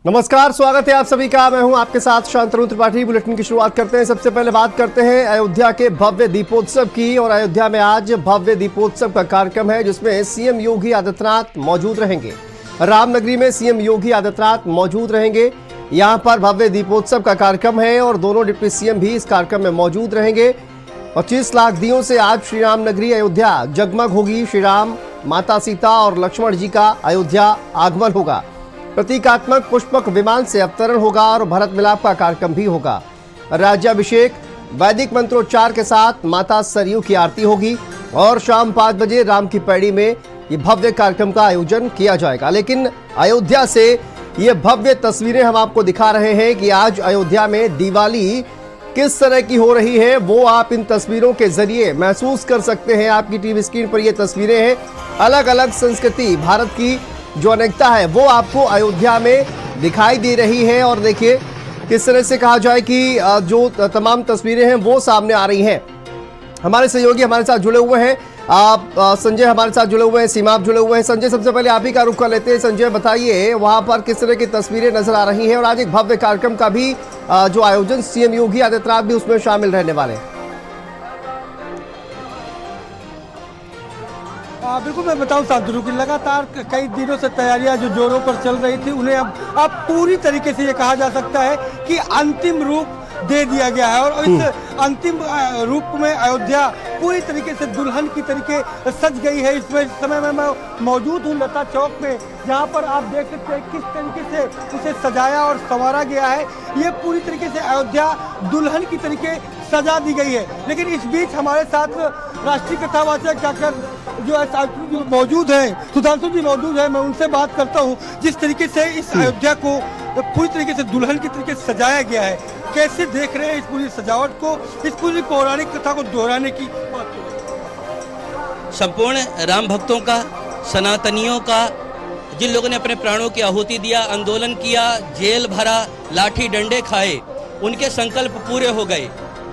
नमस्कार, स्वागत है आप सभी का। मैं हूं आपके साथ शांतनु त्रिपाठी। बुलेटिन की शुरुआत करते हैं। सबसे पहले बात करते हैं अयोध्या के भव्य दीपोत्सव की। और अयोध्या में आज भव्य दीपोत्सव का कार्यक्रम है जिसमें सीएम योगी आदित्यनाथ मौजूद रहेंगे। रामनगरी में सीएम योगी आदित्यनाथ मौजूद रहेंगे। यहां पर भव्य दीपोत्सव का कार्यक्रम है और दोनों डिप्टी सीएम भी इस कार्यक्रम में मौजूद रहेंगे। 25 लाख दियों से आज श्री राम नगरी अयोध्या जगमग होगी। श्री राम, माता सीता और लक्ष्मण जी का अयोध्या आगमन होगा। प्रतीकात्मक पुष्पक विमान से अवतरण होगा और भरत मिलाप का कार्यक्रम भी होगा। राज्याभिषेक वैदिक मंत्रोच्चार के साथ माता सरयू की आरती होगी और शाम 5 बजे राम की पैड़ी में ये भव्य कार्यक्रम का आयोजन किया जाएगा। लेकिन अयोध्या से ये भव्य तस्वीरें हम आपको दिखा रहे हैं कि आज अयोध्या में दिवाली किस तरह की हो रही है, वो आप इन तस्वीरों के जरिए महसूस कर सकते हैं। आपकी टीवी स्क्रीन पर ये तस्वीरें हैं। अलग अलग संस्कृति, भारत की जो अनेकता है वो आपको अयोध्या में दिखाई दे रही है। और देखिए किस तरह से कहा जाए कि जो तमाम तस्वीरें हैं वो सामने आ रही हैं। हमारे सहयोगी हमारे साथ जुड़े हुए हैं। संजय हमारे साथ जुड़े हुए हैं, सीमा आप जुड़े हुए हैं। संजय, सबसे पहले आप ही का रुख कर लेते हैं। संजय, बताइए वहां पर किस तरह की तस्वीरें नजर आ रही हैं और आज एक भव्य कार्यक्रम का भी जो आयोजन सीएम योगी आदित्यनाथ भी उसमें शामिल रहने वाले हैं। बिल्कुल, मैं बताऊं शांतनु की लगातार कई दिनों से तैयारियां जो जोरों पर चल रही थी उन्हें अब पूरी तरीके से ये कहा जा सकता है कि अंतिम रूप दे दिया गया है। और इस अंतिम रूप में अयोध्या पूरी तरीके से दुल्हन की तरीके सज गई है। इस समय में मैं मौजूद हूँ लता चौक में, जहाँ पर आप देख सकते हैं किस तरीके से उसे सजाया और संवारा गया है। ये पूरी तरीके से अयोध्या दुल्हन की तरीके सजा दी गई है। लेकिन इस बीच हमारे साथ राष्ट्रीय कथावाचक डॉक्टर जो है मौजूद है, सुधांशु जी मौजूद है। मैं उनसे बात करता हूँ जिस तरीके से इस अयोध्या को पूरी तरीके से दुल्हन की तरीके से सजाया गया है, कैसे देख रहे हैं इस पूरी सजावट को, इस पूरी पौराणिक कथा को दोहराने की बात। संपूर्ण राम भक्तों का, सनातनियों का, जिन लोगों ने अपने प्राणों की आहुति दिया, आंदोलन किया, जेल भरा, लाठी डंडे खाए, उनके संकल्प पूरे हो गए।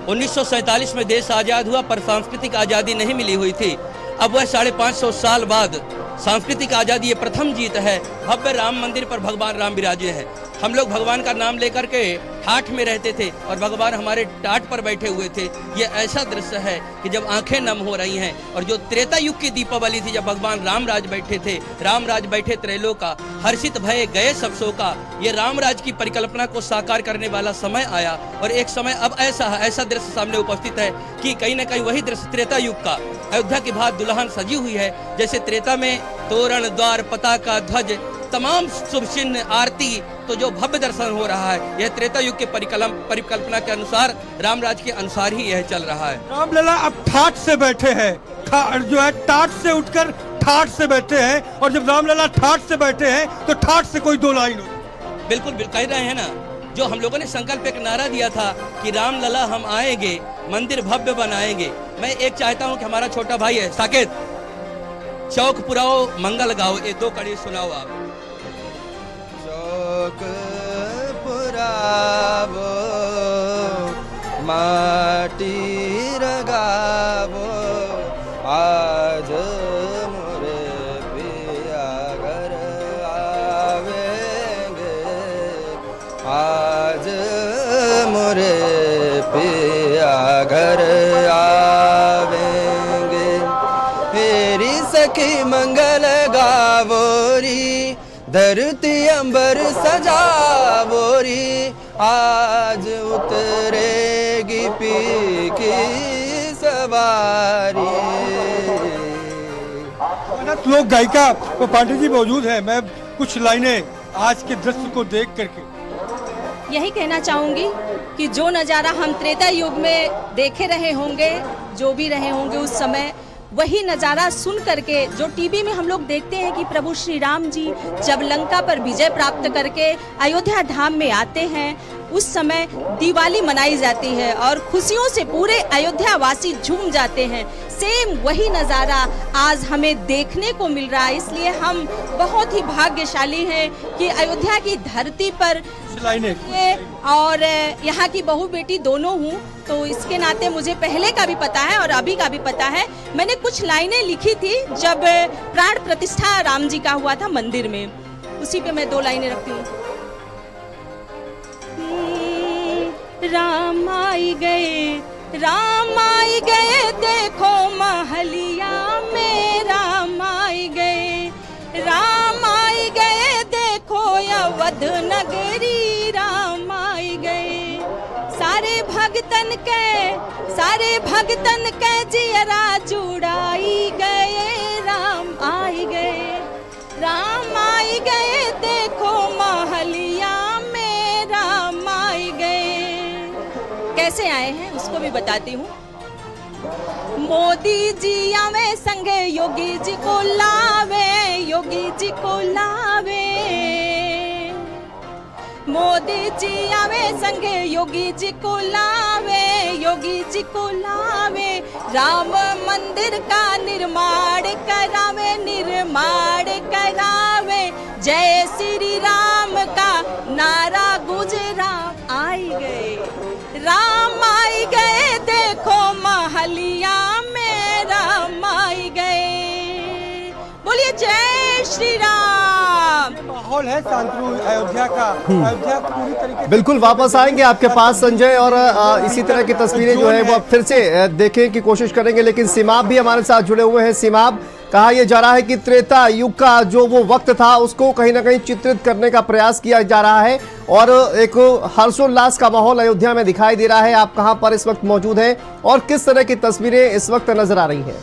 1947 में देश आज़ाद हुआ पर सांस्कृतिक आज़ादी नहीं मिली हुई थी। अब वह 550 साल बाद सांस्कृतिक आज़ादी ये प्रथम जीत है। भव्य राम मंदिर पर भगवान राम विराजे हैं। हम लोग भगवान का नाम लेकर के ठाठ में रहते थे और भगवान हमारे टाट पर बैठे हुए थे। ये ऐसा दृश्य है कि जब आंखें नम हो रही हैं। और जो त्रेता युग की दीपावली थी, जब भगवान रामराज बैठे थे, रामराज बैठे त्रैलोका, हर्षित भये गए सब शोका, ये रामराज की परिकल्पना को साकार करने वाला समय आया। और एक समय अब ऐसा दृश्य सामने उपस्थित है कि कहीं ना कहीं वही दृश्य त्रेता युग का। अयोध्या की भात दुल्हन सजी हुई है। जैसे त्रेता में तोरण, द्वार, पताका, ध्वज, तमाम शुभ चिन्ह, आरती, तो जो भव्य दर्शन हो रहा है यह त्रेता युग के परिकल्पना के अनुसार, रामराज के अनुसार ही यह चल रहा है। रामलला अब ठाठ से बैठे हैं, जो है टाट से उठकर ठाठ से बैठे हैं। और जब रामलला ठाठ से बैठे हैं तो ठाठ से कोई दो लाइन हो। बिल्कुल कह रहे हैं ना, जो हम लोगों ने संकल्प एक नारा दिया था कि रामलला हम आएंगे, मंदिर भव्य बनाएंगे। मैं एक चाहता हूं कि हमारा छोटा भाई है साकेत, चौक पुराओ मंगल गाओ, ये 2 कड़ी सुनाओ आप। चौक पुरावो माटी रगावो, आज मोरे पिया घर आवेंगे, आज मोरे पिया घर आवेंगे। मेरी सखी मंगल गावोरी, धरती अंबर सजावोरी, आज उतरेगी पी की सवारी। लोक गायिका पांडे जी मौजूद है। मैं कुछ लाइनें आज के दृश्य को देख करके यही कहना चाहूँगी कि जो नज़ारा हम त्रेता युग में देखे रहे होंगे, जो भी रहे होंगे उस समय, वही नज़ारा सुन करके जो टीवी में हम लोग देखते हैं कि प्रभु श्री राम जी जब लंका पर विजय प्राप्त करके अयोध्या धाम में आते हैं, उस समय दिवाली मनाई जाती है और खुशियों से पूरे अयोध्या वासी झूम जाते हैं। सेम वही नज़ारा आज हमें देखने को मिल रहा है। इसलिए हम बहुत ही भाग्यशाली हैं कि अयोध्या की धरती पर और यहाँ की बहू बेटी दोनों हूँ, तो इसके नाते मुझे पहले का भी पता है और अभी का भी पता है। मैंने कुछ लाइनें लिखी थी जब प्राण प्रतिष्ठा राम जी का हुआ था मंदिर में, उसी पे मैं 2 लाइनें रखती हूँ। राम आई गए, राम आई गए, देखो महलिया में राम आई गए, राम आई गए, देखो अवध नगरी राम आई गए। सारे भगतन के जियरा जुड़ाई गए, राम आई गए, राम आई गए, देखो महलिया में राम आई गए। कैसे आए हैं उसको भी बताती हूँ। मोदी जी आवे संगे योगी जी को लावे, योगी जी को लावे, मोदी जी आवे संगे योगी जी को लावे, योगी जी को लावे, राम मंदिर का निर्माण करावे, निर्माण करावे, जय श्री राम का नारा गूंजे, राम आई गए, राम आई गए, देखो महलिया में राम आई गए। बोलिए जय श्री राम। माहौल है शांतनु अयोध्या का, अयोध्या पूरी तरीके से बिल्कुल वापस आएंगे आपके पास संजय, और इसी तरह की तस्वीरें जो है वो अब फिर से देखने की कोशिश करेंगे। लेकिन सिमाब भी हमारे साथ जुड़े हुए हैं। सिमाब, कहा यह जा रहा है कि त्रेता युग का जो वो वक्त था उसको कहीं ना कहीं चित्रित करने का प्रयास किया जा रहा है और एक हर्षोल्लास का माहौल अयोध्या में दिखाई दे रहा है। आप कहां पर इस वक्त मौजूद हैं और किस तरह की तस्वीरें इस वक्त नजर आ रही हैं?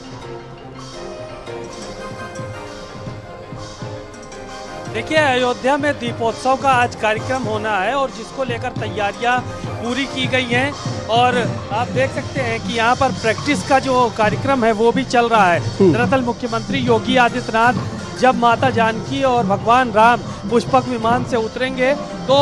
देखिए, अयोध्या में दीपोत्सव का आज कार्यक्रम होना है और जिसको लेकर तैयारियां पूरी की गई हैं और आप देख सकते हैं कि यहाँ पर प्रैक्टिस का जो कार्यक्रम है वो भी चल रहा है। दरअसल मुख्यमंत्री योगी आदित्यनाथ जब माता जानकी और भगवान राम पुष्पक विमान से उतरेंगे तो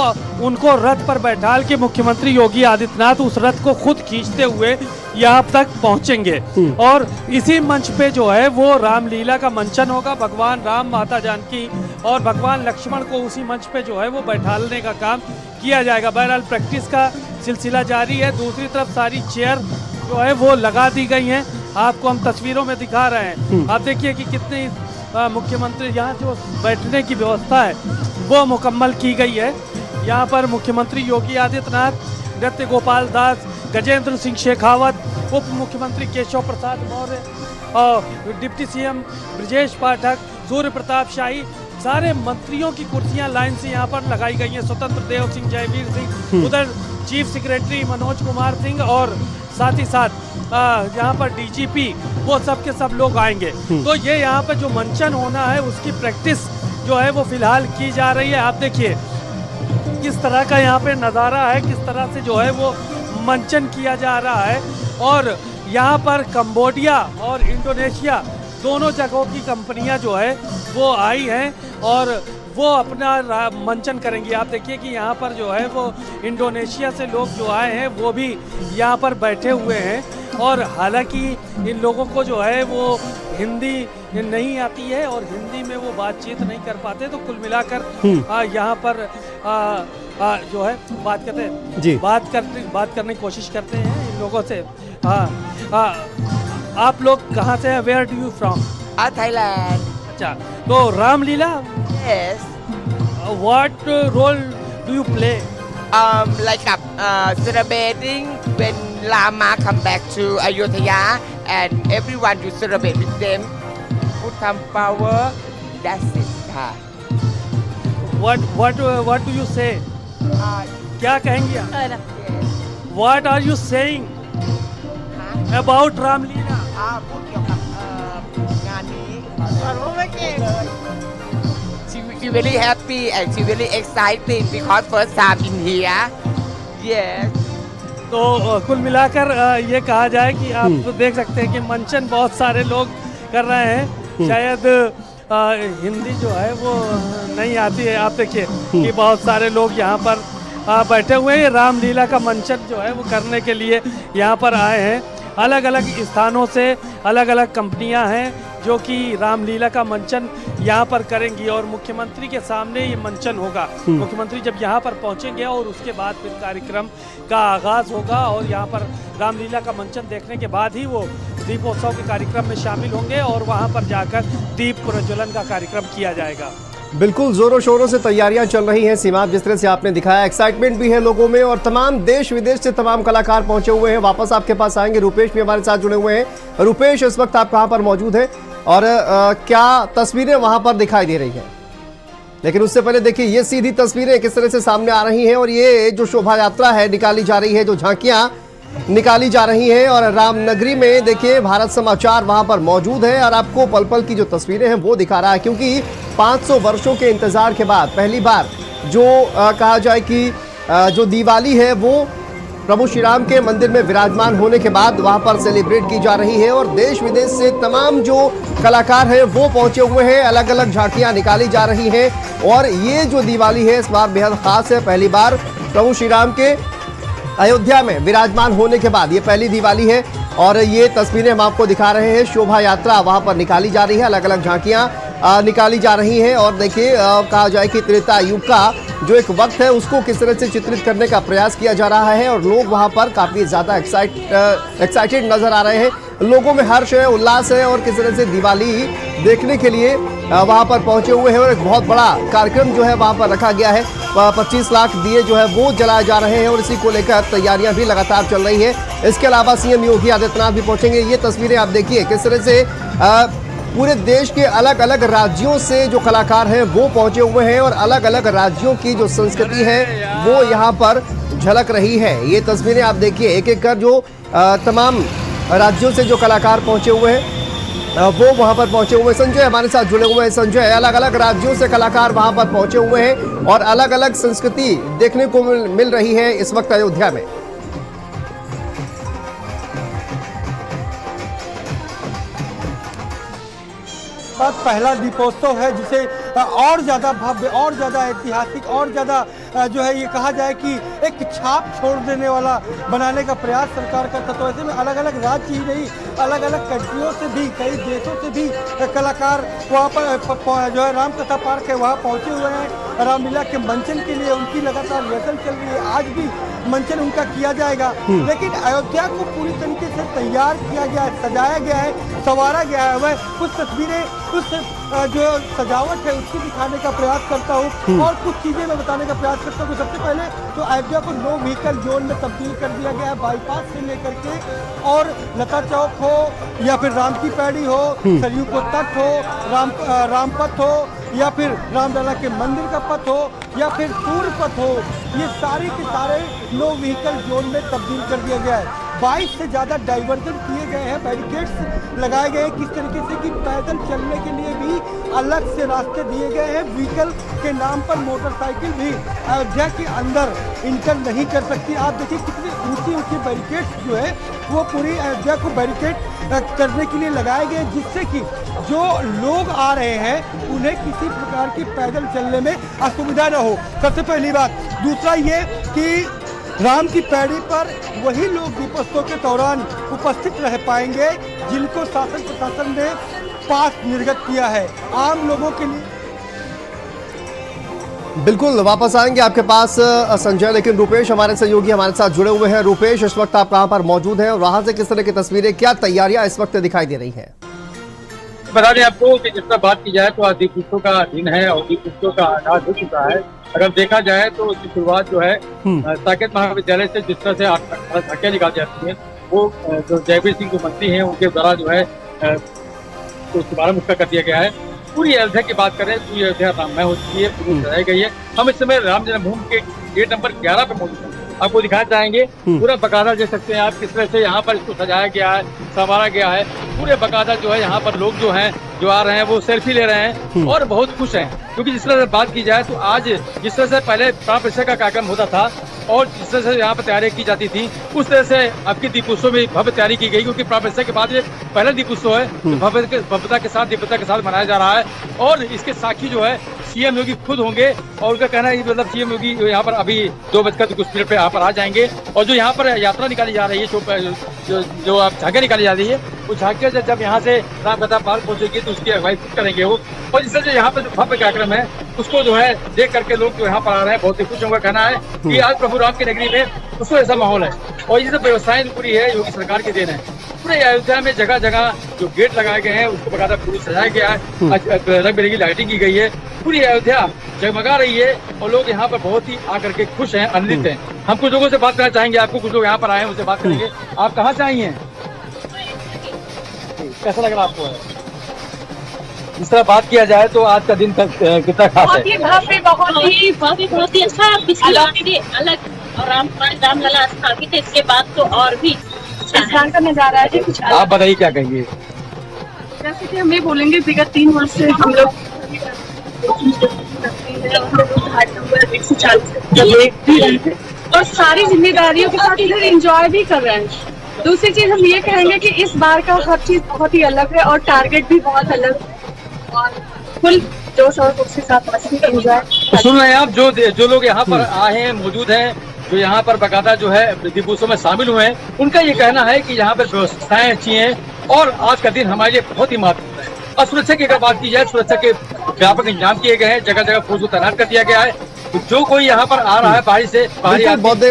उनको रथ पर बैठाल के मुख्यमंत्री योगी आदित्यनाथ उस रथ को खुद खींचते हुए यहाँ तक पहुँचेंगे और इसी मंच पे जो है वो रामलीला का मंचन होगा। भगवान राम, माता जानकी और भगवान लक्ष्मण को उसी मंच पे जो है वो बैठालने का काम किया जाएगा। बहरहाल प्रैक्टिस का सिलसिला जारी है। दूसरी तरफ सारी चेयर जो है वो लगा दी गई हैं। आपको हम तस्वीरों में दिखा रहे हैं। आप देखिए कि कितनी मुख्यमंत्री यहाँ जो बैठने की व्यवस्था है वो मुकम्मल की गई है। यहाँ पर मुख्यमंत्री योगी आदित्यनाथ, नृत्य गोपाल दास, गजेंद्र सिंह शेखावत, उप मुख्यमंत्री केशव प्रसाद मौर्य और डिप्टी सीएम ब्रजेश पाठक, सूर्य प्रताप शाही, सारे मंत्रियों की कुर्सियां लाइन से यहाँ पर लगाई गई हैं। स्वतंत्र देव सिंह, जयवीर सिंह, उधर चीफ सेक्रेटरी मनोज कुमार सिंह और साथ ही साथ यहाँ पर डीजीपी, वो सब के सब लोग आएंगे। तो ये यहाँ पर जो मंचन होना है उसकी प्रैक्टिस जो है वो फिलहाल की जा रही है। आप देखिए किस तरह का यहाँ पे नज़ारा है, किस तरह से जो है वो मंचन किया जा रहा है। और यहाँ पर कंबोडिया और इंडोनेशिया दोनों जगहों की कंपनियाँ जो है वो आई हैं और वो अपना मंचन करेंगी। आप देखिए कि यहाँ पर जो है वो इंडोनेशिया से लोग जो आए हैं वो भी यहाँ पर बैठे हुए हैं और हालांकि इन लोगों को जो है वो हिंदी नहीं आती है और हिंदी में वो बातचीत नहीं कर पाते, तो कुल मिलाकर यहाँ पर जो है बात करते हैं जी, बात करने की कोशिश करते हैं इन लोगों से। आप लोग कहाँ से हैं? Where do you from? Thailand. अच्छा, तो Ramlila, Yes. what role do you play? Like celebrating when Rama come back to Ayodhya and everyone you celebrate with them. Put some power. That's it. What do you say? क्या कहेंगे आप? What are you saying about रामलीला?พูดเกี่ยวกับงานนี้รู้ไม่เก่งเลย She very happy and she very exciting because first time in here. Yes. तो कुल मिलाकर ये कहा जाए कि आप देख सकते हैं कि मंचन बहुत सारे लोग कर रहे हैं। शायद हिंदी जो है वो नहीं आती है। आप देखिए कि बहुत सारे लोग यहाँ पर बैठे हुए हैं। रामलीला का मंचन जो है वो करने के लिए यहाँ पर आए हैं। अलग अलग स्थानों से अलग अलग कंपनियां हैं जो कि रामलीला का मंचन यहाँ पर करेंगी और मुख्यमंत्री के सामने ये मंचन होगा। मुख्यमंत्री जब यहाँ पर पहुँचेंगे और उसके बाद फिर कार्यक्रम का आगाज़ होगा और यहाँ पर रामलीला का मंचन देखने के बाद ही वो दीपोत्सव के कार्यक्रम में शामिल होंगे और वहाँ पर जाकर दीप प्रज्वलन का कार्यक्रम किया जाएगा। बिल्कुल जोरों शोरों से तैयारियां चल रही हैं सीमा, जिस तरह से आपने दिखाया एक्साइटमेंट भी है लोगों में और तमाम देश विदेश से तमाम कलाकार पहुंचे हुए हैं। वापस आपके पास आएंगे, रूपेश भी हमारे साथ जुड़े हुए हैं। रूपेश, इस वक्त आप कहां पर मौजूद हैं और क्या तस्वीरें वहां पर दिखाई दे रही हैं? लेकिन उससे पहले देखिए ये सीधी तस्वीरें किस तरह से सामने आ रही हैं और ये जो शोभा यात्रा है निकाली जा रही है, जो झांकियां निकाली जा रही हैं और रामनगरी में देखिए भारत समाचार वहां पर मौजूद है और आपको पल पल की जो तस्वीरें हैं वो दिखा रहा है, क्योंकि 500 वर्षों के इंतजार के बाद पहली बार जो कहा जाए कि जो दिवाली है वो प्रभु श्री राम के मंदिर में विराजमान होने के बाद वहां पर सेलिब्रेट की जा रही है और देश विदेश से तमाम जो कलाकार हैं वो पहुंचे हुए हैं। अलग अलग झांकियां निकाली जा रही हैं और ये जो दिवाली है इस बार बेहद खास है। पहली बार प्रभु श्री राम के अयोध्या में विराजमान होने के बाद ये पहली दिवाली है और ये तस्वीरें हम आपको दिखा रहे हैं। शोभा यात्रा वहां पर निकाली जा रही है, अलग अलग झांकियां निकाली जा रही हैं और देखिए कहा जाए कि त्रेता युग का जो एक वक्त है उसको किस तरह से चित्रित करने का प्रयास किया जा रहा है और लोग वहां पर काफी ज्यादा एक्साइटेड नजर आ रहे हैं। लोगों में हर्ष है, उल्लास है और किस तरह से दिवाली देखने के लिए वहां पर पहुंचे हुए हैं और एक बहुत बड़ा कार्यक्रम जो है वहां पर रखा गया है। 25 लाख दिए जो है वो जलाए जा रहे हैं और इसी को लेकर तैयारियां भी लगातार चल रही है। इसके अलावा सीएम योगी आदित्यनाथ भी पहुंचेंगे। ये तस्वीरें आप देखिए किस तरह से पूरे देश के अलग अलग राज्यों से जो कलाकार हैं वो पहुंचे हुए हैं और अलग अलग राज्यों की जो संस्कृति है वो यहाँ पर झलक रही है। ये तस्वीरें आप देखिए एक एक कर जो तमाम राज्यों से जो कलाकार पहुंचे हुए हैं वो वहां पर पहुंचे हुए। संजय हमारे साथ जुड़े हुए हैं। संजय, अलग अलग राज्यों से कलाकार वहां पर पहुंचे हुए हैं और अलग अलग संस्कृति देखने को मिल रही है इस वक्त अयोध्या में। पहला दीपोत्सव है जिसे और ज़्यादा भव्य, और ज़्यादा ऐतिहासिक, और ज़्यादा जो है ये कहा जाए कि एक छाप छोड़ देने वाला बनाने का प्रयास सरकार करता। तो ऐसे में अलग अलग राज्य ही नहीं, अलग अलग कंट्रियों से भी, कई देशों से भी कलाकार वहाँ पर जो है रामकथा पार्क है वहाँ पहुँचे हुए हैं। रामलीला के मंचन के लिए उनकी लगातार रिहर्सल चल रही है, आज भी मंचन उनका किया जाएगा। लेकिन अयोध्या को पूरी तरीके से तैयार किया गया है, सजाया गया है, संवारा गया है। वह कुछ तस्वीरें, कुछ जो सजावट है उसकी दिखाने का प्रयास करता हूँ और कुछ चीज़ें मैं बताने का प्रयास करता हूँ। सबसे पहले तो अयोध्या को नो व्हीकल जोन में तब्दील कर दिया गया है, बाईपास से लेकर के और लता चौक हो या फिर राम की पैड़ी हो, सरयू को तट हो, रामपथ हो या फिर रामलला के मंदिर का पथ हो या फिर सूर्य पथ हो, ये सारे के सारे नो व्हीकल जोन में तब्दील कर दिया गया है। 22 से ज़्यादा डाइवर्जन किए गए हैं, बैरिकेड्स लगाए गए हैं किस तरीके से कि पैदल चलने के लिए भी अलग से रास्ते दिए गए हैं। व्हीकल के नाम पर मोटरसाइकिल भी अयोध्या के अंदर इंटर नहीं कर सकती। आप देखिए कितनी ऊंची ऊंची बैरिकेड्स जो है वो पूरी अयोध्या को बैरिकेड करने के लिए लगाए गए, जिससे कि जो लोग आ रहे हैं उन्हें किसी प्रकार की पैदल चलने में असुविधा न हो। सबसे पहली बात। दूसरा ये कि राम की पैड़ी पर वही लोग दीपोत्सव के दौरान उपस्थित रह पाएंगे जिनको शासन प्रशासन ने पास निर्गत किया है। आम लोगों के लिए बिल्कुल वापस आएंगे आपके पास संजय, लेकिन रूपेश हमारे सहयोगी हमारे साथ जुड़े हुए हैं। रूपेश, इस वक्त आप कहां पर मौजूद हैं और वहां से किस तरह की तस्वीरें, क्या तैयारियां इस वक्त दिखाई दे रही हैं? बता दें आपको कि जिस तरह बात की जाए तो आज दीपोत्सव का दिन है और दीपोत्सव का आगाज हो चुका है। अगर देखा जाए तो इसकी शुरुआत जो है साकेत महाविद्यालय से जिस तरह से झांकियां निकाली जाती है वो जो जयवीर सिंह जो मंत्री हैं उनके द्वारा जो है तो शुभारंभ उसका कर दिया गया है। पूरी अयोध्या की बात करें, पूरी अयोध्या राममय हो चुकी है, पूरी सजाई गई है। हम इस समय राम जन्मभूमि के गेट नंबर 11 पे मौजूद हैं। आपको दिखाना चाहेंगे पूरा बकायदा देख सकते हैं आप किस तरह से यहाँ पर इसको सजाया गया है, संवारा गया है। पूरे बकायदा जो है यहाँ पर लोग जो हैं जो आ रहे हैं वो सेल्फी ले रहे हैं और बहुत खुश हैं, क्योंकि जिस तरह से बात की जाए तो आज जिस तरह से पहले प्राण प्रतिष्ठा का कार्यक्रम होता था और जिस तरह से यहाँ पर तैयारी की जाती थी उस तरह से अब की दीपोत्सव में भव्य तैयारी की गई, क्योंकि प्राण प्रतिष्ठा के बाद ये पहला दीपोत्सव है तो भव्यता के साथ दिव्यता के साथ मनाया जा रहा है। और इसके साक्षी जो है सीएम योगी खुद होंगे और उनका कहना है मतलब सीएम योगी यहाँ पर अभी 2:00 कुछ मिनट पे यहाँ पर आ जाएंगे और जो यहाँ पर यात्रा निकाली जा रही है, जो आप झांकियाँ निकाली जा रही है, वो झांकियाँ जब यहाँ से रामकथा पार्क पहुँचेगी तो उसकी अगुवाई खुद करेंगे वो। और जिससे जो यहाँ पर जो भव्य कार्यक्रम है उसको जो है देख करके लोग जो यहाँ पर आ रहे हैं बहुत ही खुश होंगे। कहना है कि आज प्रभु राम की नगरी में उसको ऐसा माहौल है और ये सब व्यवस्थाएं पूरी है योगी सरकार की देन है। पूरे अयोध्या में जगह जगह जो गेट लगाए गए हैं उसको बकायदा पूरी सजाया गया है, रंग बिरंगी लाइटिंग की गई है, पूरी अयोध्या जगमगा रही है और लोग यहाँ पर बहुत ही आकर के खुश हैं, आनंदित हैं। हम कुछ लोगों से बात करना चाहेंगे, आपको कुछ लोग यहाँ पर आए हैं उनसे बात करेंगे। आप कहाँ से आई हैं? कैसा लग रहा आपको? इस तरह बात किया जाए तो आज का दिन कितना खास है? बहुत ही अच्छा, अलग और रामलला स्थापित है, इसके बाद तो और भी स्थान का नजारा है कुछ। आप बताइए क्या कहिए? जैसे कि हम ये बोलेंगे विगत 3 वर्ष से हम लोग और सारी जिम्मेदारियों के साथ इधर एंजॉय भी कर रहे हैं। दूसरी चीज हम ये कहेंगे कि इस बार का हर चीज बहुत ही अलग है और टारगेट भी बहुत अलग है और फुल जोश और उसके साथ मस्ती एंजॉय। सुन रहे हैं आप, जो लोग यहाँ पर आए हैं, मौजूद हैं, जो यहाँ पर बकायदा जो है दीपोत्सव में शामिल हुए हैं, उनका ये कहना है कि यहाँ पर व्यवस्थाएं अच्छी हैं और आज का दिन हमारे लिए बहुत ही महत्वपूर्ण है। और सुरक्षा की अगर बात की जाए, सुरक्षा के व्यापक इंतजाम किए गए हैं, जगह जगह फोर्स को तैनात कर दिया गया है। तो जो कोई यहाँ पर आ रहा है बाहर से,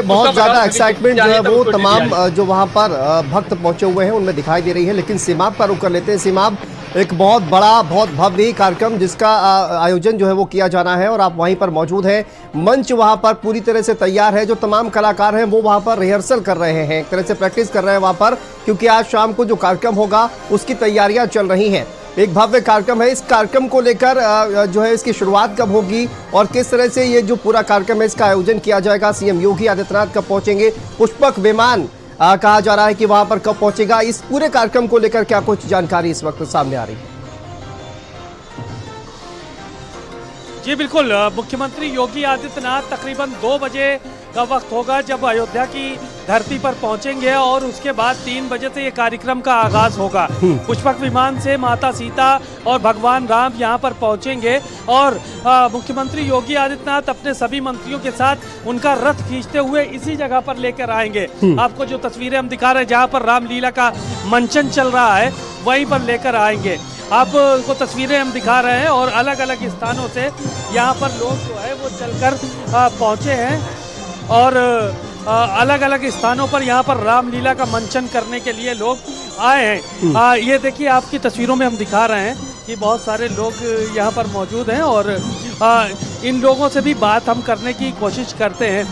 बहुत ज्यादा एक्साइटमेंट जो है वो तमाम जो वहाँ पर भक्त पहुंचे हुए हैं उनमें दिखाई दे रही है। लेकिन सीमाब का रुख कर लेते हैं। सीमाब, एक बहुत बड़ा, बहुत भव्य कार्यक्रम जिसका आयोजन जो है वो किया जाना है और आप वहीं पर मौजूद हैं। मंच वहाँ पर पूरी तरह से तैयार है, जो तमाम कलाकार हैं वो वहाँ पर रिहर्सल कर रहे हैं, एक तरह से प्रैक्टिस कर रहे हैं वहाँ पर, क्योंकि आज शाम को जो कार्यक्रम होगा उसकी तैयारियां चल रही हैं। एक भव्य कार्यक्रम है। इस कार्यक्रम को लेकर जो है इसकी शुरुआत कब होगी और किस तरह से ये जो पूरा कार्यक्रम है इसका आयोजन किया जाएगा? सीएम योगी आदित्यनाथ कब पहुंचेंगे? पुष्पक विमान कहा जा रहा है कि वहां पर कब पहुंचेगा? इस पूरे कार्यक्रम को लेकर क्या कुछ जानकारी इस वक्त सामने आ रही है? जी बिल्कुल, मुख्यमंत्री योगी आदित्यनाथ तकरीबन 2 बजे का वक्त होगा जब अयोध्या की धरती पर पहुंचेंगे और उसके बाद 3 बजे से ये कार्यक्रम का आगाज होगा। पुष्पक विमान से माता सीता और भगवान राम यहाँ पर पहुंचेंगे और मुख्यमंत्री योगी आदित्यनाथ अपने सभी मंत्रियों के साथ उनका रथ खींचते हुए इसी जगह पर लेकर आएंगे। आपको जो तस्वीरें हम दिखा रहे हैं जहाँ पर रामलीला का मंचन चल रहा है वहीं पर लेकर आएंगे। आपको तस्वीरें हम दिखा रहे हैं और अलग अलग स्थानों से यहाँ पर लोग जो है वो चलकर पहुँचे हैं और अलग अलग स्थानों पर यहाँ पर रामलीला का मंचन करने के लिए लोग आए हैं। ये देखिए, आपकी तस्वीरों में हम दिखा रहे हैं कि बहुत सारे लोग यहाँ पर मौजूद हैं और इन लोगों से भी बात हम करने की कोशिश करते हैं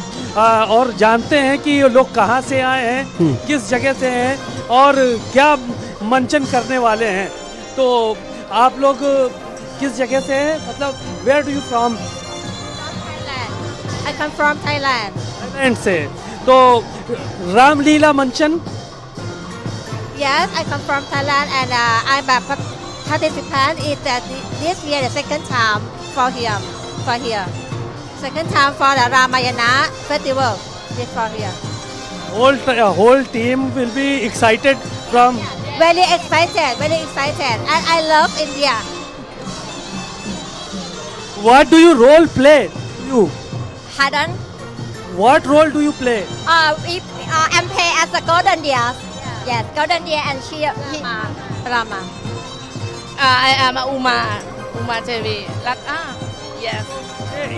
और जानते हैं कि ये लोग कहाँ से आए हैं, किस जगह से हैं और क्या मंचन करने वाले हैं। तो आप लोग किस जगह से हैं, मतलब where do you from? I come from Thailand. Thailand से। तो रामलीला मंचन? Yes, I come from Thailand and I'm a participant. This year the second time for here. Second time for the Ramayana festival. This for here. Whole team will be excited from. Very excited, and I love India. What do you role play? Pardon? What role do you play? I'm play as a golden deer. Yes, golden deer and she Rama. I am Uma Devi. Yes.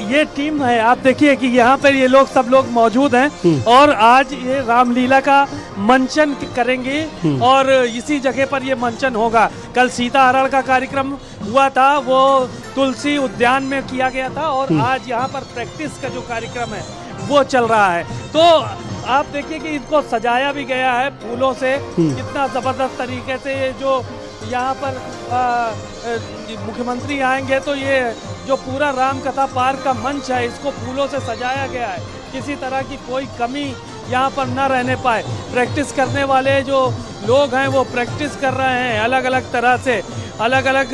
ये team है, आप देखिए कि यहाँ पर ये लोग सब लोग मौजूद हैं और आज ये रामलीला का मंचन करेंगे और इसी जगह पर ये मंचन होगा। कल सीता हरण का कार्यक्रम हुआ था, वो तुलसी उद्यान में किया गया था और आज यहाँ पर प्रैक्टिस का जो कार्यक्रम है वो चल रहा है। तो आप देखिए कि इनको सजाया भी गया है फूलों से, कितना ज़बरदस्त तरीके से ये जो यहाँ पर मुख्यमंत्री आएंगे तो ये जो पूरा राम कथा पार्क का मंच है इसको फूलों से सजाया गया है, किसी तरह की कोई कमी यहाँ पर न रहने पाए। प्रैक्टिस करने वाले जो लोग हैं वो प्रैक्टिस कर रहे हैं अलग अलग तरह से, अलग अलग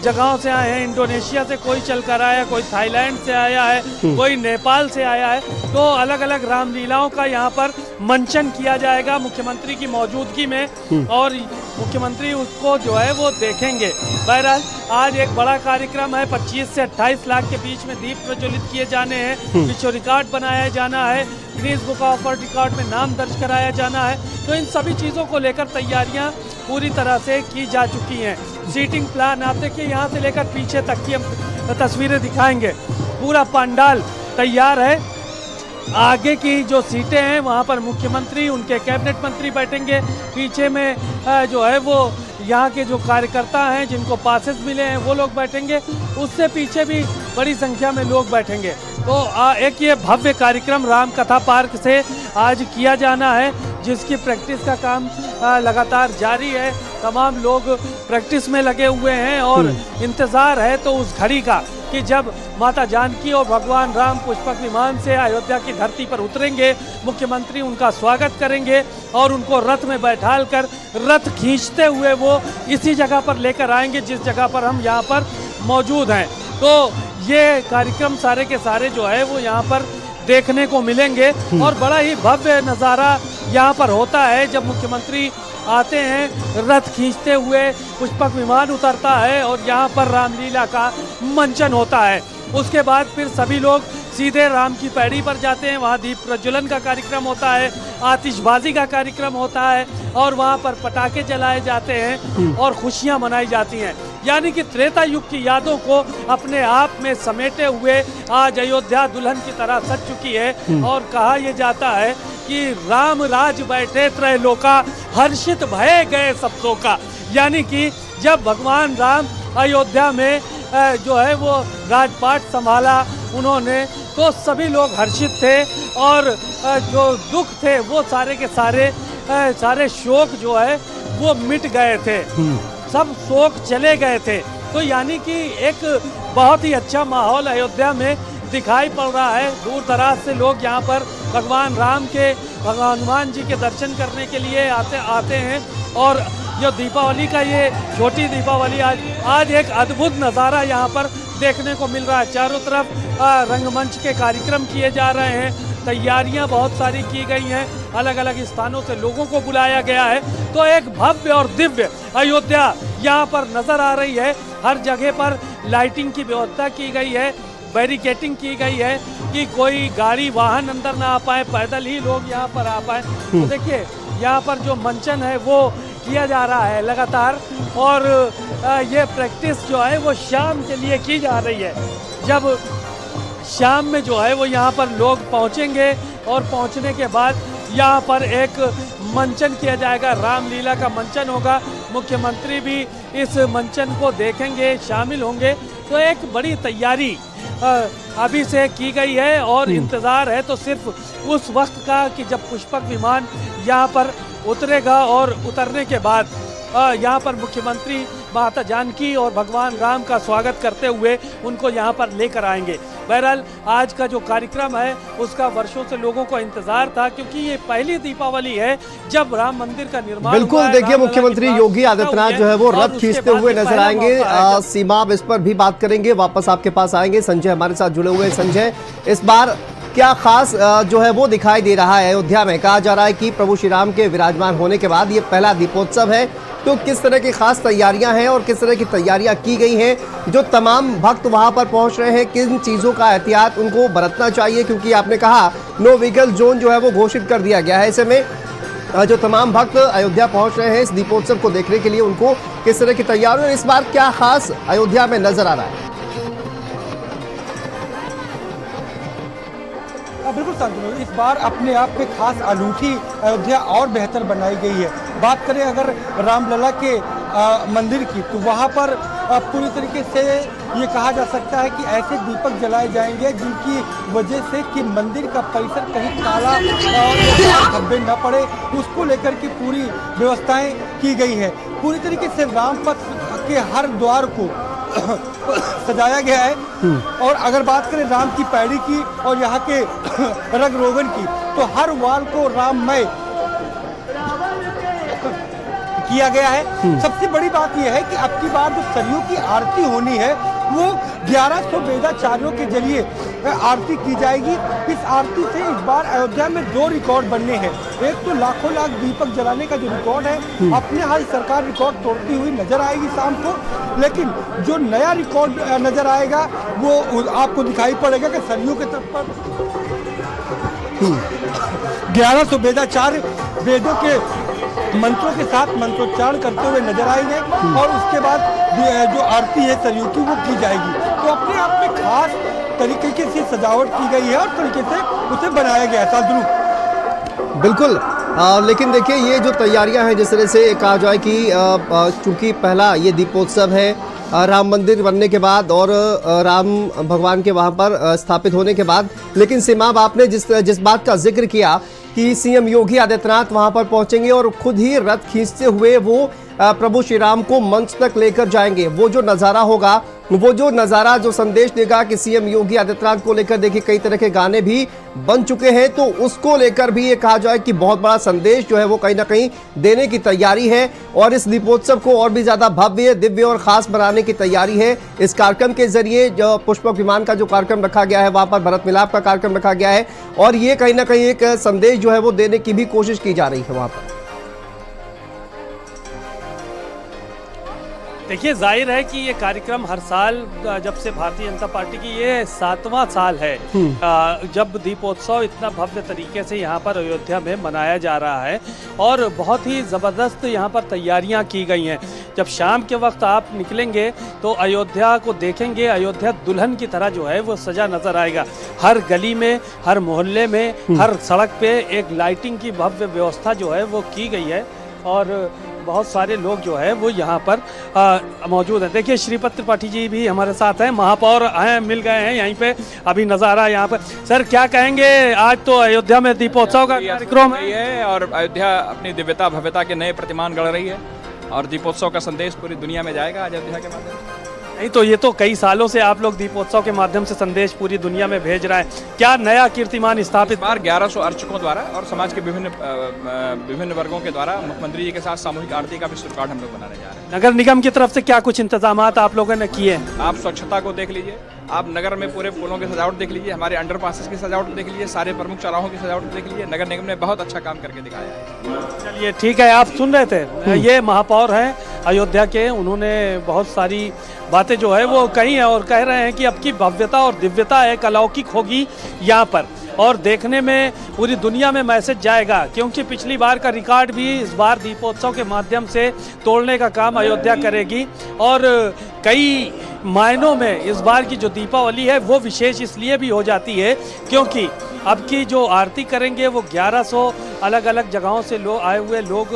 जगहों से आए हैं। इंडोनेशिया से कोई चल कर आया, कोई थाईलैंड से आया है, कोई नेपाल से आया है। तो अलग अलग रामलीलाओं का यहाँ पर मंचन किया जाएगा मुख्यमंत्री की मौजूदगी में और मुख्यमंत्री उसको जो है वो देखेंगे। बहरहाल आज एक बड़ा कार्यक्रम है, 25 से 28 लाख के बीच में दीप प्रज्वलित किए जाने हैं, विश्व रिकॉर्ड बनाया जाना है, Guinness book of world record में नाम दर्ज कराया जाना है। तो इन सभी चीज़ों को लेकर तैयारियां पूरी तरह से की जा चुकी हैं। सीटिंग प्लान आप देखिए, यहाँ से लेकर पीछे तक की हम तस्वीरें दिखाएंगे। पूरा पंडाल तैयार है आगे की जो सीटें हैं वहाँ पर मुख्यमंत्री, उनके कैबिनेट मंत्री बैठेंगे। पीछे में जो है वो यहाँ के जो कार्यकर्ता हैं जिनको पासेस मिले हैं वो लोग बैठेंगे। उससे पीछे भी बड़ी संख्या में लोग बैठेंगे। तो एक ये भव्य कार्यक्रम राम कथा पार्क से आज किया जाना है, जिसकी प्रैक्टिस का काम लगातार जारी है। तमाम लोग प्रैक्टिस में लगे हुए हैं और इंतज़ार है तो उस घड़ी का कि जब माता जानकी और भगवान राम पुष्पक विमान से अयोध्या की धरती पर उतरेंगे, मुख्यमंत्री उनका स्वागत करेंगे और उनको रथ में बैठाल कर रथ खींचते हुए वो इसी जगह पर लेकर आएंगे जिस जगह पर हम यहाँ पर मौजूद हैं। तो ये कार्यक्रम सारे के सारे जो है वो यहाँ पर देखने को मिलेंगे और बड़ा ही भव्य नज़ारा यहाँ पर होता है जब मुख्यमंत्री आते हैं, रथ खींचते हुए पुष्पक विमान उतरता है और यहाँ पर रामलीला का मंचन होता है। उसके बाद फिर सभी लोग सीधे राम की पैड़ी पर जाते हैं, वहाँ दीप प्रज्वलन का कार्यक्रम होता है, आतिशबाजी का कार्यक्रम होता है और वहाँ पर पटाखे जलाए जाते हैं और खुशियाँ मनाई जाती हैं। यानी कि त्रेता युग की यादों को अपने आप में समेटे हुए आज अयोध्या दुल्हन की तरह सज चुकी है और कहा यह जाता है कि राम राज बैठे त्रैलोका, हर्षित भय गए सब शोका। यानी कि जब भगवान राम अयोध्या में जो है वो राजपाट संभाला उन्होंने, तो सभी लोग हर्षित थे और जो दुख थे वो सारे के सारे शोक जो है वो मिट गए थे, सब शोक चले गए थे। तो यानी कि एक बहुत ही अच्छा माहौल अयोध्या में दिखाई पड़ रहा है। दूर दराज से लोग यहाँ पर भगवान राम के, भगवान हनुमान जी के दर्शन करने के लिए आते हैं और जो दीपावली का ये छोटी दीपावली आज एक अद्भुत नज़ारा यहाँ पर देखने को मिल रहा है। चारों तरफ रंगमंच के कार्यक्रम किए जा रहे हैं, तैयारियां बहुत सारी की गई हैं, अलग अलग स्थानों से लोगों को बुलाया गया है। तो एक भव्य और दिव्य अयोध्या यहाँ पर नज़र आ रही है। हर जगह पर लाइटिंग की व्यवस्था की गई है, बैरिकेटिंग की गई है कि कोई गाड़ी वाहन अंदर ना आ पाए, पैदल ही लोग यहाँ पर आ पाए। तो देखिए यहाँ पर जो मंचन है वो किया जा रहा है लगातार और ये प्रैक्टिस जो है वो शाम के लिए की जा रही है। जब शाम में जो है वो यहाँ पर लोग पहुँचेंगे और पहुँचने के बाद यहाँ पर एक मंचन किया जाएगा, रामलीला का मंचन होगा। मुख्यमंत्री भी इस मंचन को देखेंगे, शामिल होंगे। तो एक बड़ी तैयारी अभी से की गई है और इंतज़ार है तो सिर्फ उस वक्त का कि जब पुष्पक विमान यहाँ पर उतरेगा और उतरने के बाद यहाँ पर मुख्यमंत्री माता जानकी और भगवान राम का स्वागत करते हुए उनको यहाँ पर लेकर आएंगे। बहरहाल आज का जो कार्यक्रम है उसका वर्षों से लोगों को इंतजार था, क्योंकि ये पहली दीपावली है जब राम मंदिर का निर्माण बिल्कुल। देखिए मुख्यमंत्री योगी आदित्यनाथ जो है वो रथ खींचते हुए नजर आएंगे। सीमा अब इस पर भी बात करेंगे, वापस आपके पास आएंगे। संजय हमारे साथ जुड़े हुए। संजय, इस बार क्या खास जो है वो दिखाई दे रहा है अयोध्या में? कहा जा रहा है कि प्रभु श्री राम के विराजमान होने के बाद ये पहला दीपोत्सव है, तो किस तरह की खास तैयारियां हैं और किस तरह की तैयारियां की गई हैं? जो तमाम भक्त वहां पर पहुंच रहे हैं, किन चीजों का एहतियात उनको बरतना चाहिए? क्योंकि आपने कहा नो व्हीकल जोन जो है वो घोषित कर दिया गया है। ऐसे में जो तमाम भक्त अयोध्या पहुंच रहे हैं इस दीपोत्सव को देखने के लिए, उनको किस तरह की तैयारी, इस बार क्या खास अयोध्या में नजर आ रहा है? बिल्कुल शांतनु, इस बार अपने आप में खास अनूठी अयोध्या और बेहतर बनाई गई है। बात करें अगर रामलला के मंदिर की, तो वहाँ पर पूरी तरीके से ये कहा जा सकता है कि ऐसे दीपक जलाए जाएंगे जिनकी वजह से कि मंदिर का परिसर कहीं काला और धब्बे न पड़े, उसको लेकर के पूरी व्यवस्थाएं की गई है। पूरी तरीके से रामपथ के हर द्वार को सजाया गया है। और अगर बात करें राम की पैड़ी की और यहाँ के रंग रोगन की, तो हर वाल को राममय किया गया है। सबसे बड़ी बात यह है कि अब की बार जो सरयू की आरती होनी है वो 1100 वेदाचार्यों के जरिए आरती की जाएगी। इस आरती से इस बार अयोध्या में 2 रिकॉर्ड बनने हैं। एक तो लाखों लाख दीपक जलाने का जो रिकॉर्ड है, अपने हाल सरकार रिकॉर्ड तोड़ती हुई नजर आएगी शाम को, लेकिन जो नया रिकॉर्ड नजर आएगा वो आपको दिखाई पड़ेगा कि सरयू के तट पर 1100 वेदाचार्य वेदों के मंत्रों के साथ मंत्रोच्चारण करते हुए नजर आएंगे और उसके बाद जो आरती है सरयू की वो की जाएगी। तो अपने आप में खास तरीके से सजावट की गई है और तरीके से उसे बनाया गया शांतनु। बिल्कुल। लेकिन देखिए ये जो तैयारियां हैं, जिस तरह से कहा जाए कि चूंकि पहला ये दीपोत्सव है राम मंदिर बनने के बाद और राम भगवान के वहां पर स्थापित होने के बाद, लेकिन सीमाब आपने जिस बात का जिक्र किया कि सीएम योगी आदित्यनाथ वहां पर पहुंचेंगे और खुद ही रथ खींचते हुए वो प्रभु श्री राम को मंच तक लेकर जाएंगे, वो जो नज़ारा होगा, वो जो नज़ारा जो संदेश देगा कि सीएम योगी आदित्यनाथ को लेकर देखिए कई तरह के गाने भी बन चुके हैं, तो उसको लेकर भी ये कहा जाए कि बहुत बड़ा संदेश जो है वो कहीं ना कहीं देने की तैयारी है और इस दीपोत्सव को और भी ज़्यादा भव्य, दिव्य और खास बनाने की तैयारी है। इस कार्यक्रम के जरिए जो पुष्पक विमान का जो कार्यक्रम रखा गया है, वहाँ पर भरत मिलाप का कार्यक्रम रखा गया है और ये कहीं ना कहीं एक संदेश जो है वो देने की भी कोशिश की जा रही है वहाँ पर। देखिए, जाहिर है कि ये कार्यक्रम हर साल, जब से भारतीय जनता पार्टी की ये 7वां साल है जब दीपोत्सव इतना भव्य तरीके से यहाँ पर अयोध्या में मनाया जा रहा है और बहुत ही ज़बरदस्त यहाँ पर तैयारियाँ की गई हैं। जब शाम के वक्त आप निकलेंगे तो अयोध्या को देखेंगे, अयोध्या दुल्हन की तरह जो है वो सजा नज़र आएगा। हर गली में, हर मोहल्ले में, हर सड़क पे एक लाइटिंग की भव्य व्यवस्था जो है वो की गई है और बहुत सारे लोग जो है वो यहाँ पर मौजूद हैं। देखिए, श्रीपद त्रिपाठी जी भी हमारे साथ हैं, महापौर हैं, मिल गए हैं यहीं पे, अभी नज़ारा यहाँ पर। सर, क्या कहेंगे, आज तो अयोध्या में दीपोत्सव का कार्यक्रम है और अयोध्या अपनी दिव्यता भव्यता के नए प्रतिमान गढ़ रही है और दीपोत्सव का संदेश पूरी दुनिया में जाएगा अयोध्या के माध्यम से। नहीं तो ये तो कई सालों से आप लोग दीपोत्सव के माध्यम से संदेश पूरी दुनिया में भेज रहे हैं, क्या नया कीर्तिमान स्थापित? बार 1100 अर्चकों द्वारा और समाज के विभिन्न वर्गों के द्वारा मुख्यमंत्री जी के साथ सामूहिक आरती का विश्व रिकॉर्ड हम लोग बनाने जा रहे हैं। नगर निगम की तरफ से क्या कुछ इंतजाम आप लोगों ने किए? आप स्वच्छता को देख लीजिए, आप नगर में पूरे पुलों की सजावट देख लीजिए, हमारे अंडरपासेस की सजावट देख लीजिए, सारे प्रमुख चौराहों की सजावट देख लीजिए। नगर निगम ने बहुत अच्छा काम करके दिखाया है। चलिए ठीक है, आप सुन रहे थे, ये महापौर हैं अयोध्या के, उन्होंने बहुत सारी बातें जो है वो कही है और कह रहे हैं कि अब की भव्यता और दिव्यता एक अलौकिक होगी यहाँ पर और देखने में पूरी दुनिया में मैसेज जाएगा, क्योंकि पिछली बार का रिकॉर्ड भी इस बार दीपोत्सव के माध्यम से तोड़ने का काम अयोध्या करेगी और कई मायनों में इस बार की जो दीपावली है वो विशेष इसलिए भी हो जाती है क्योंकि अब की जो आरती करेंगे वो 1100 अलग अलग जगहों से आए हुए लोग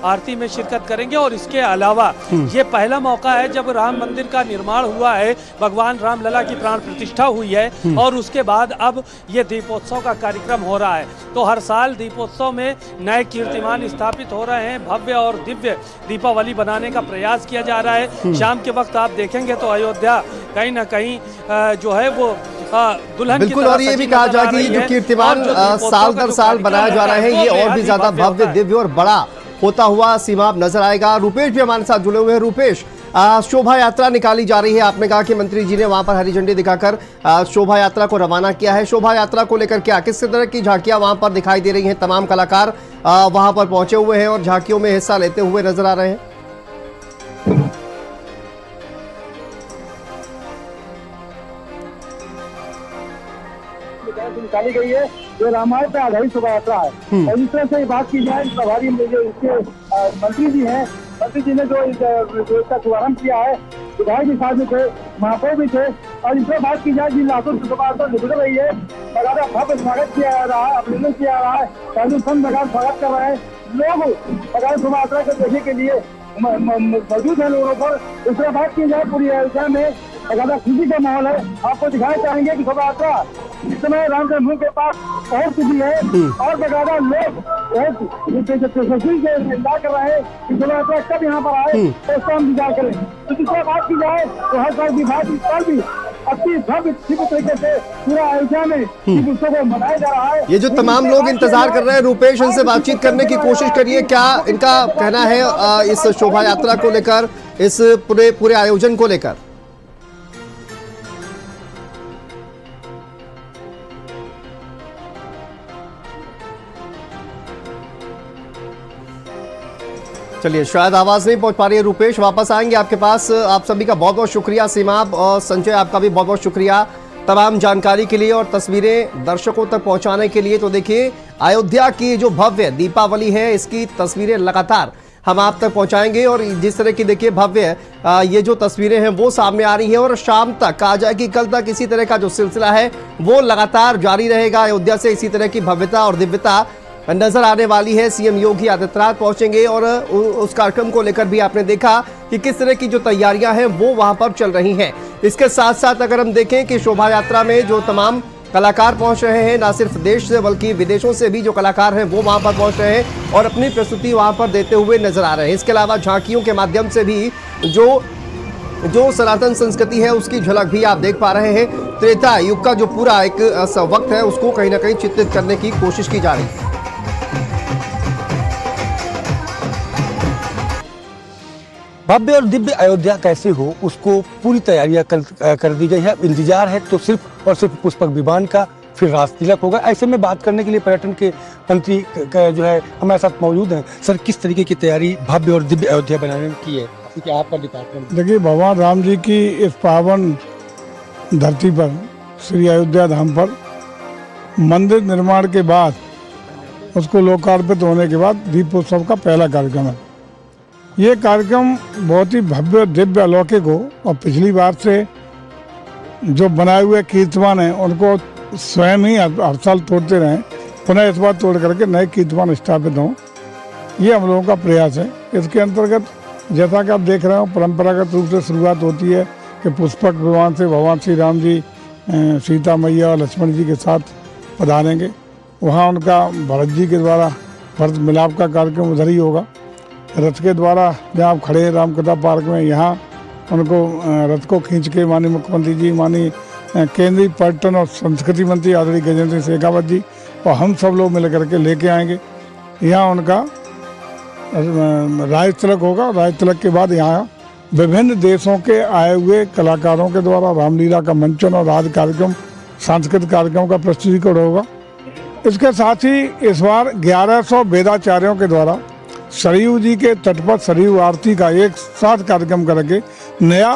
आरती में शिरकत करेंगे और इसके अलावा ये पहला मौका है जब राम मंदिर का निर्माण हुआ है, भगवान रामलला की प्राण प्रतिष्ठा हुई है और उसके बाद अब ये दीपोत्सव का कार्यक्रम हो रहा है। तो हर साल दीपोत्सव में नए कीर्तिमान स्थापित हो रहे हैं, भव्य और दिव्य दीपावली बनाने का प्रयास किया जा रहा है। शाम के वक्त आप देखेंगे तो अयोध्या कहीं ना कहीं जो है वो दुल्हन बिल्कुल, और ये भी कहा जाए कि जो कीर्तिमान साल दर साल बनाया जा रहा है ये और भी ज्यादा भव्य, दिव्य और बड़ा होता हुआ सीमाब नजर आएगा। रुपेश भी हमारे साथ जुड़े हुए हैं। रुपेश, शोभा यात्रा निकाली जा रही है, आपने कहा कि मंत्री जी ने वहां पर हरी झंडी दिखाकर शोभा यात्रा को रवाना किया है। शोभा यात्रा को लेकर क्या किस तरह की झांकियां वहां पर दिखाई दे रही हैं? तमाम कलाकार वहां पर पहुंचे हुए हैं और झांकियों में हिस्सा लेते हुए नजर आ रहे हैं। निकाली गई है जो रामायण पे आधारित शोभा यात्रा है और इस तरह से बात की जाए प्रभारी इसके मंत्री जी हैं, मंत्री जी ने जो इसका शुभारंभ किया है, विधायक भी साथ में थे, महापौर भी थे और इस पर बात की जाए जिन लाखों शोभा यात्रा निकल रही है, लगातार भव्य स्वागत किया जा रहा है, अभिनंदन किया जा रहा है, साधु संत लगातार स्वागत कर रहे हैं, लोग लगातार शोभा यात्रा को देखने के लिए मौजूद है लोगों पर। इस पर बात की जाए पूरी अयोध्या में लगातार खुशी का माहौल है। आपको दिखाना चाहेंगे कि शोभा यात्रा इस समय राम जन्मभूमि के पास पहुंच चुकी है और लगातार लोग इंतजार कर रहे हैं कि शोभा यात्रा कब यहाँ पर आए तो उसका हम इंतजार करें। तो इस पर बात की जाए तो हर साल विभाग इस साल भी अति भव्य तरीके से पूरा अयोध्या में उत्सव को मनाया जा रहा है। ये जो तमाम लोग इंतजार कर रहे हैं, रुपेश, इनसे बातचीत करने की कोशिश करिए, क्या इनका कहना है इस शोभा यात्रा को लेकर, इस पूरे आयोजन को लेकर? चलिए, शायद आवाज नहीं पहुंच पा रही है। रुपेश, वापस आएंगे आपके पास। आप सभी का बहुत बहुत शुक्रिया। सीमाब और संजय, आपका भी बहुत बहुत शुक्रिया तमाम जानकारी के लिए और तस्वीरें दर्शकों तक पहुंचाने के लिए। तो देखिए, अयोध्या की जो भव्य दीपावली है इसकी तस्वीरें लगातार हम आप तक पहुंचाएंगे। और जिस तरह की देखिए भव्य ये जो तस्वीरें हैं वो सामने आ रही हैं और शाम तक कहा जाए कि कल तक इसी तरह का जो सिलसिला है वो लगातार जारी रहेगा। अयोध्या से इसी तरह की भव्यता और दिव्यता नजर आने वाली है। सीएम योगी आदित्यनाथ पहुंचेंगे और उस कार्यक्रम को लेकर भी आपने देखा कि किस तरह की जो तैयारियां हैं वो वहां पर चल रही हैं। इसके साथ साथ अगर हम देखें कि शोभा यात्रा में जो तमाम कलाकार पहुंच रहे हैं, ना सिर्फ देश से बल्कि विदेशों से भी जो कलाकार हैं वो वहां पर पहुंच रहे हैं और अपनी प्रस्तुति वहां पर देते हुए नजर आ रहे हैं। इसके अलावा झांकियों के माध्यम से भी जो सनातन संस्कृति है उसकी झलक भी आप देख पा रहे हैं। त्रेता युग का जो पूरा एक वक्त है उसको कहीं ना कहीं चित्रित करने की कोशिश की जा रही है। भव्य और दिव्य अयोध्या कैसे हो उसको पूरी तैयारियां कर दी गई है। इंतजार है तो सिर्फ और सिर्फ पुष्पक विमान का, फिर राज तिलक होगा। ऐसे में बात करने के लिए पर्यटन के मंत्री जो है हमारे साथ मौजूद हैं। सर, किस तरीके की तैयारी भव्य और दिव्य अयोध्या बनाने में की है क्या आपका डिपार्टमेंट? देखिए, भगवान राम जी की इस पावन धरती पर, श्री अयोध्या धाम पर मंदिर निर्माण के बाद उसको लोकार्पित होने के बाद दीपोत्सव का पहला कार्यक्रम है। ये कार्यक्रम बहुत ही भव्य दिव्य अलौकिक हो और पिछली बार से जो बनाए हुए कीर्तमान हैं उनको स्वयं ही हर साल तोड़ते रहें, पुनः इस बार तोड़ करके नए कीर्तमान स्थापित हों, ये हम लोगों का प्रयास है। इसके अंतर्गत जैसा कि आप देख रहे हो परंपरागत रूप से शुरुआत होती है कि पुष्पक विमान से भगवान श्री राम जी सीता मैया और लक्ष्मण जी के साथ पधारेंगे। वहाँ उनका भरत जी के द्वारा भरत मिलाप का कार्यक्रम उधर ही होगा। रथ के द्वारा जहाँ आप खड़े हैं रामकथा पार्क में, यहाँ उनको रथ को खींच के माननीय मुख्यमंत्री जी, माननीय केंद्रीय पर्यटन और संस्कृति मंत्री आदरणीय गजेंद्र सिंह शेखावत जी और हम सब लोग मिल करके लेके आएंगे। यहाँ उनका राज तिलक होगा। राज तिलक के बाद यहाँ विभिन्न देशों के आए हुए कलाकारों के द्वारा रामलीला का मंचन और राज कार्यक्रम, सांस्कृतिक कार्यक्रम का प्रस्तुतिकरण होगा। इसके साथ ही इस बार 1100 वेदाचार्यों के द्वारा सरयू जी के तट पर सरयू आरती का एक साथ कार्यक्रम करके नया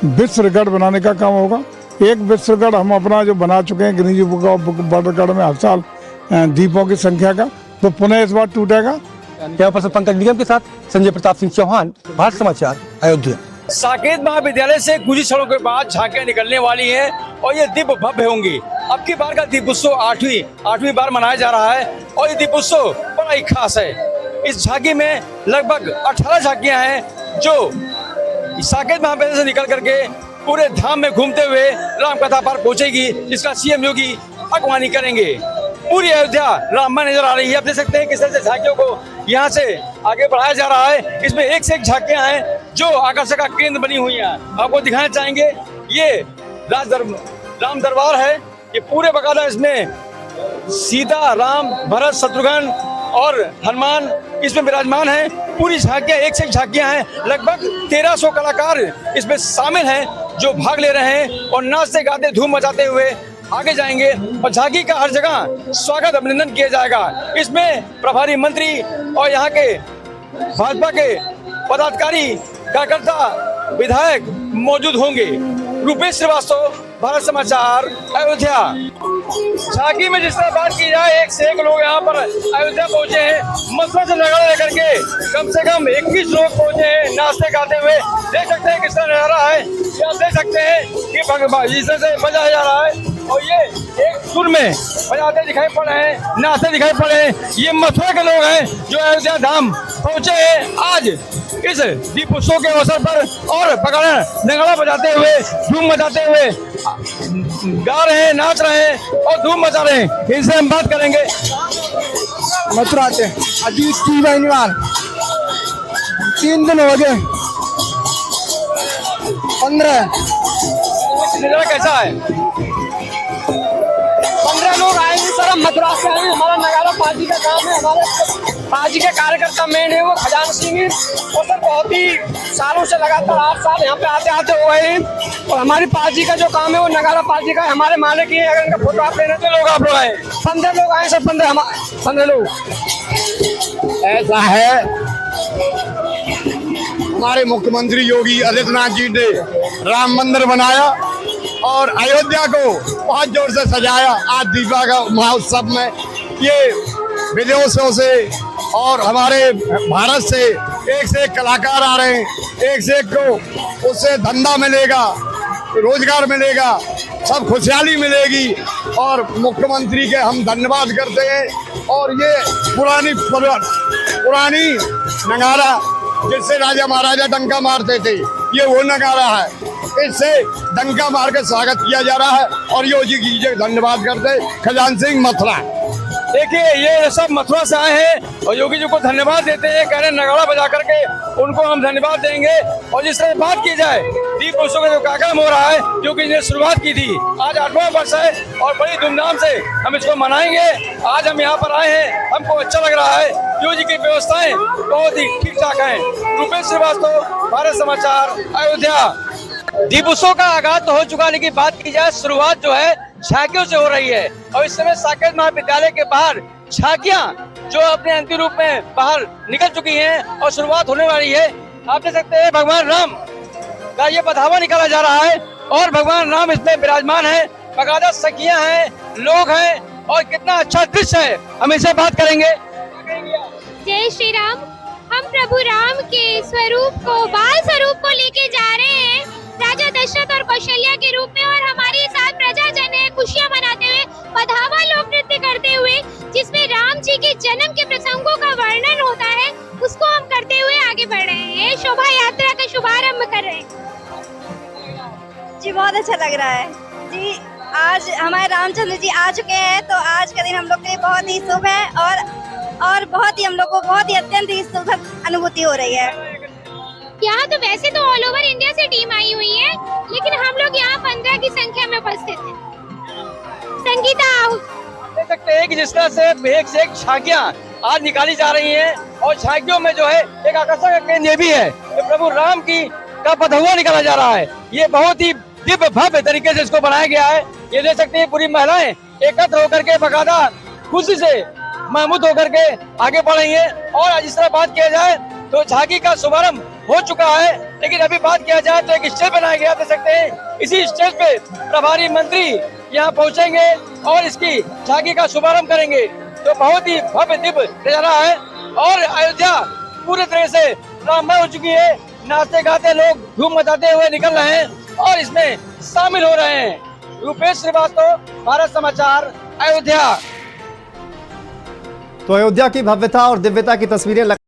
विश्व रिकॉर्ड बनाने का काम होगा। एक विश्व रिकॉर्ड हम अपना जो बना चुके हैं Guinness book of world record में हर साल दीपों की संख्या का, तो पुनः इस बार टूटेगा। यहाँ पर पंकज निगम के साथ संजय प्रताप सिंह चौहान, भारत समाचार, अयोध्या। साकेत महाविद्यालय से कुछ क्षणों के बाद झांकियां निकलने वाली हैं और ये दिव्य भव्य होंगी। अब की बार का दीपोत्सव आठवीं बार मनाया जा रहा है और ये दीपोत्सव बड़ा ही खास है। इस झांकी में लगभग 18 झांकियां हैं जो साकेत महाविद्यालय से निकल करके पूरे धाम में घूमते हुए रामकथा पार्क पहुंचेगी, जिसका सीएम योगी अगवानी करेंगे। पूरी अयोध्या राममय नजर आ रही है। आप देख सकते हैं किस तरह से झांकियों को यहाँ से आगे बढ़ाया जा रहा है। इसमें एक से एक झांकियां हैं जो आकर्षण का केंद्र बनी हुई हैं। आपको दिखाना चाहेंगे ये राम दरबार है। ये पूरे बकायदा इसमें सीता, राम, भरत, शत्रुघ्न और हनुमान इसमें विराजमान हैं। पूरी झांकियां एक से एक झांकियां हैं। लगभग 1300 कलाकार इसमें शामिल हैं जो भाग ले रहे हैं और नाचते गाते धूम मचाते हुए आगे जाएंगे और झांकी का हर जगह स्वागत अभिनंदन किया जाएगा। इसमें प्रभारी मंत्री और यहाँ के भाजपा के पदाधिकारी, कार्यकर्ता, विधायक मौजूद होंगे। रूपेश श्रीवास्तव, भारत समाचार, अयोध्या। झांकी में जिस तरह बात की जाए, एक से एक लोग यहाँ पर अयोध्या पहुंचे हैं। मसला से नगाड़ा लेकर के कम से कम 21 लोग पहुंचे हैं नाचते गाते हुए। देख सकते हैं किस तरह नजारा है। आप देख सकते हैं कि जिस तरह से बजाया जा रहा है और ये एक सुर में बजाते दिखाई पड़ रहे हैं, नाचते दिखाई पड़ रहे हैं। ये मथुरा के लोग हैं जो अयोध्या धाम पहुंचे हैं आज इस दीपोत्सव के अवसर पर और बगाड़ा नगाड़ा बजाते हुए, धूम मचाते हुए गा रहे हैं, नाच रहे हैं और धूम मचा रहे हैं। इनसे हम बात करेंगे। मथुरा से अजीत की बहनवाल 3 दिन हो गए। 15 नजारा कैसा है? 15 लोग आएंगे सर। हम मथुरा से आए। हमारा नगाड़ा पार्टी का काम है। हमारे पार्टी के कार्यकर्ता मेन है वो खजान सिंह और सर बहुत ही सालों से लगातार 8 साल यहाँ पे आते आते हो गए हैं और हमारी पार्टी का जो काम है वो नगाड़ा पार्टी का है। हमारे मालिक ही अगर इनका फोटो आप लेना तो लोग आप लोग आए 15 लोग आए सर। 15 लोग ऐसा है, हमारे मुख्यमंत्री योगी आदित्यनाथ जी ने राम मंदिर बनाया और अयोध्या को बहुत जोर से सजाया। आज दीपा का महोत्सव में ये विदेशों से और हमारे भारत से एक से एक कलाकार आ रहे हैं, एक से एक को उससे धंधा मिलेगा, रोजगार मिलेगा, सब खुशहाली मिलेगी। और मुख्यमंत्री के हम धन्यवाद करते हैं। और ये पुरानी नगारा जिससे राजा महाराजा डंका मारते थे, ये वो नगारा है, इससे डंका मार के स्वागत किया जा रहा है। और योगी जी धन्यवाद करते खजान सिंह मथुरा। देखिए ये सब मथुरा से आए हैं और योगी जी को धन्यवाद देते हैं, कह रहे नगाड़ा बजा करके उनको हम धन्यवाद देंगे। और जिस तरह बात की जाए दीप उत्सव का जो कार्यक्रम हो रहा है, योगी जी ने शुरुआत की थी, आज 8वां वर्ष है और बड़ी धूमधाम से हम इसको मनाएंगे। आज हम यहाँ पर आए हैं, हमको अच्छा लग रहा है। योगी जी की व्यवस्थाएं बहुत ही ठीक ठाक है। रुपेश श्रीवास्तव, भारत समाचार, अयोध्या। दीप उत्सव का आगाज तो हो चुका, लेकिन बात की जाए शुरुआत जो है झांकियों से हो रही है। और इस समय साकेत महाविद्यालय के बाहर झांकियां जो अपने अंतिम रूप में बाहर निकल चुकी हैं और शुरुआत होने वाली है। आप देख सकते हैं भगवान राम का ये बधावा निकाला जा रहा है और भगवान राम इसमें विराजमान है, बकायदा सखियां हैं, लोग हैं और कितना अच्छा दृश्य है। हम इससे बात करेंगे। जय श्री राम। हम प्रभु राम के स्वरूप को, बाल स्वरूप को लेके जा रहे हैं राजा दशरथ और कौशल्या के रूप में। और हमारे साथ प्रजाजन है खुशियां मनाते हुए, बधावा लोक नृत्य करते हुए, जिसमें राम जी के जन्म के प्रसंगों का वर्णन होता है, उसको हम करते हुए आगे बढ़ रहे हैं। शोभा यात्रा का शुभारंभ कर रहे हैं। जी बहुत अच्छा लग रहा है जी। आज हमारे रामचंद्र जी आ चुके हैं, तो आज का दिन हम लोग के लिए बहुत ही शुभ है और बहुत ही हम लोग को बहुत ही अत्यंत ही सुखद अनुभूति हो रही है। यहाँ तो वैसे तो ऑल ओवर इंडिया से टीम आई हुई है, लेकिन हम लोग यहाँ 15 की संख्या में उपस्थित हैं। संगीता देख सकते हैं कि जिस तरह से एक से एक झांकियां आज निकाली जा रही हैं और झांकियों में जो है एक आकर्षण का केंद्र ये भी है कि प्रभु राम का बधुआ निकाला जा रहा है। ये बहुत ही दिव्य भव्य तरीके से इसको बनाया गया है। ये देख सकते हैं पूरी महिलाएं एकत्र होकर के बकायदा खुशी से महमूद होकर के आगे बढ़ रही है। और जिस तरह बात किया जाए तो झांकी का शुभारंभ हो चुका है, लेकिन अभी बात किया जाए तो एक स्टेज बनाया गया, देख सकते हैं। इसी स्टेज पे प्रभारी मंत्री यहाँ पहुँचेंगे और इसकी झांकी का शुभारंभ करेंगे। तो बहुत ही भव्य दिव्य नजारा है और अयोध्या पूरे तरह से राममय हो चुकी है। नाचते गाते लोग धूम मचाते हुए निकल रहे हैं और इसमें शामिल हो रहे हैं। रुपेश श्रीवास्तव, भारत समाचार, अयोध्या। तो अयोध्या की भव्यता और दिव्यता की तस्वीरें